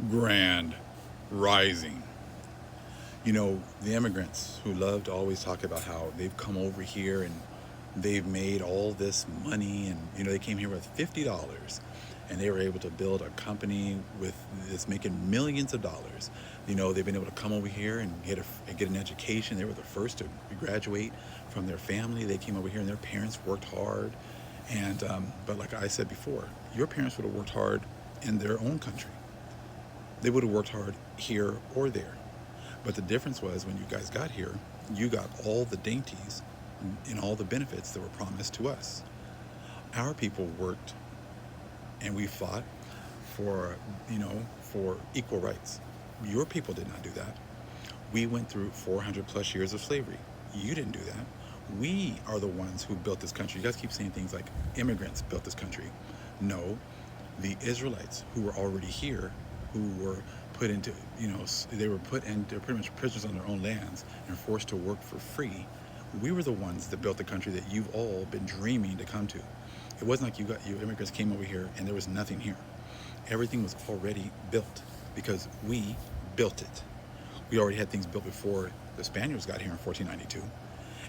Grand Rising. You know, the immigrants who love to always talk about how they've come over here and they've made all this money, and they came here with $50 and they were able to build a company with that's making millions of dollars. They've been able to come over here and get an education. They were the first to graduate from their family. They came over here and their parents worked hard. And but like I said before, your parents would have worked hard in their own country. They would have worked hard here or there. But the difference was when you guys got here, you got all the dainties and all the benefits that were promised to us. Our people worked and we fought for, for equal rights. Your people did not do that. We went through 400 plus years of slavery. You didn't do that. We are the ones who built this country. You guys keep saying things like immigrants built this country. No, the Israelites who were already here, who were put into, they were put into pretty much prisoners on their own lands and forced to work for free. We were the ones that built the country that you've all been dreaming to come to. It wasn't like your immigrants came over here and there was nothing here. Everything was already built because we built it. We already had things built before the Spaniards got here in 1492.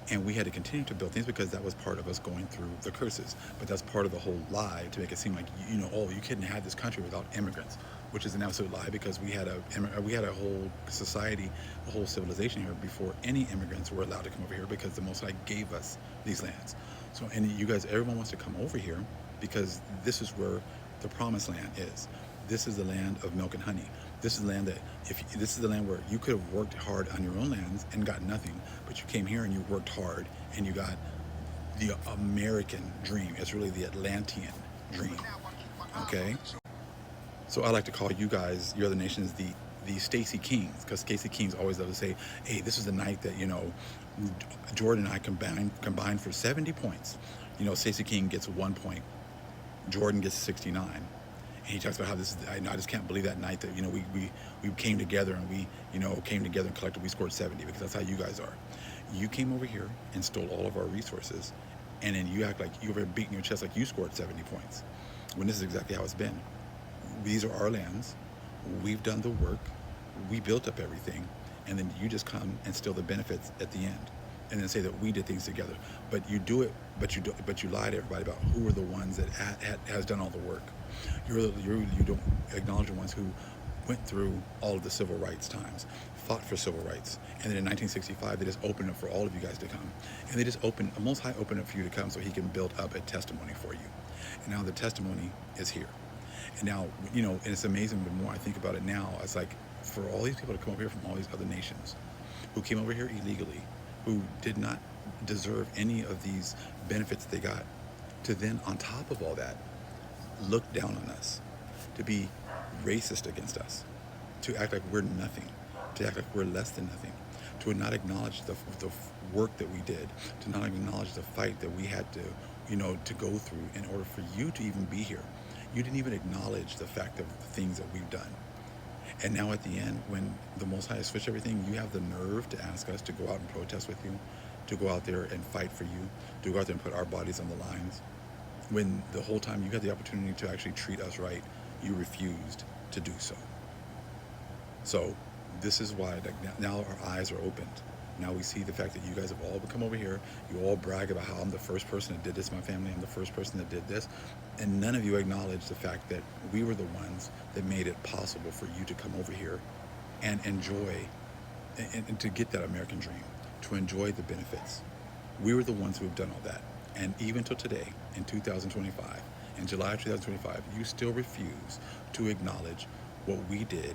And we had to continue to build things because that was part of us going through the curses. But that's part of the whole lie to make it seem like, you couldn't have this country without immigrants, which is an absolute lie because we had a whole society, a whole civilization here before any immigrants were allowed to come over here because the Most High gave us these lands. So, and you guys, everyone wants to come over here because this is where the promised land is. This is the land of milk and honey. This is the land that this is the land where you could have worked hard on your own lands and got nothing, but you came here and you worked hard and you got the American dream. It's really the Atlantean dream. Okay? So I like to call you guys, your other nations, the Stacey Kings, because Stacey Kings always love to say, hey, this is the night that, Jordan and I combined for 70 points. Stacey King gets 1 point. Jordan gets 69. And he talks about how this is, I just can't believe that night that, we came together and we, came together and collectively we scored 70 because that's how you guys are. You came over here and stole all of our resources. And then you act like you were beating your chest like you scored 70 points. When this is exactly how it's been. These are our lands. We've done the work. We built up everything. And then you just come and steal the benefits at the end. And then say that we did things together. But you do it, but you lie to everybody about who are the ones that has done all the work. You don't acknowledge the ones who went through all of the civil rights times, fought for civil rights, and then in 1965 they just opened up for all of you guys to come, and they just Most High opened up for you to come so He can build up a testimony for you, and now the testimony is here, and now and it's amazing. The more I think about it now, it's like for all these people to come over here from all these other nations, who came over here illegally, who did not deserve any of these benefits they got, to then on top of all that look down on us, to be racist against us, to act like we're nothing, to act like we're less than nothing, to not acknowledge the work that we did, to not acknowledge the fight that we had to, to go through in order for you to even be here. You didn't even acknowledge the fact of the things that we've done. And now at the end, when the Most High has switched everything, you have the nerve to ask us to go out and protest with you, to go out there and fight for you, to go out there and put our bodies on the lines. When the whole time you had the opportunity to actually treat us right, you refused to do so. So this is why now our eyes are opened. Now we see the fact that you guys have all come over here. You all brag about how I'm the first person that did this in my family. I'm the first person that did this. And none of you acknowledge the fact that we were the ones that made it possible for you to come over here and enjoy and to get that American dream, to enjoy the benefits. We were the ones who have done all that. And even till today, in 2025, in July of 2025, you still refuse to acknowledge what we did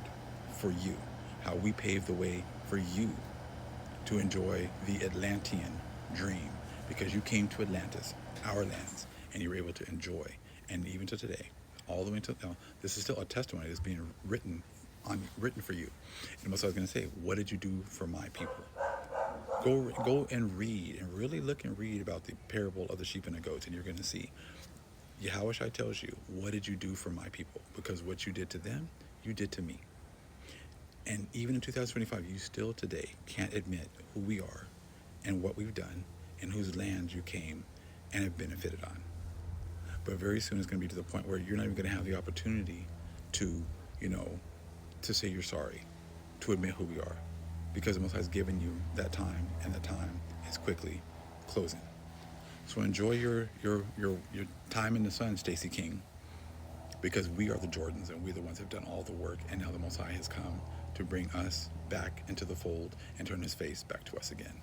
for you, how we paved the way for you to enjoy the Atlantean dream, because you came to Atlantis, our lands, and you were able to enjoy. And even to today, all the way until now, this is still a testimony that's being written for you. And so I was going to say, what did you do for my people? Go and read and really look and read about the parable of the sheep and the goats, and you're going to see Yahushua tells you, what did you do for my people? Because what you did to them, you did to me. And even in 2025, you still today can't admit who we are and what we've done and whose lands you came and have benefited on. But very soon it's going to be to the point where you're not even going to have the opportunity to, to say you're sorry, to admit who we are, because the Most High has given you that time, and that time is quickly closing. So enjoy your time in the sun, Stacey King, because we are the Jordans, and we're the ones who have done all the work, and now the Most High has come to bring us back into the fold and turn his face back to us again.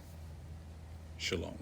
Shalom.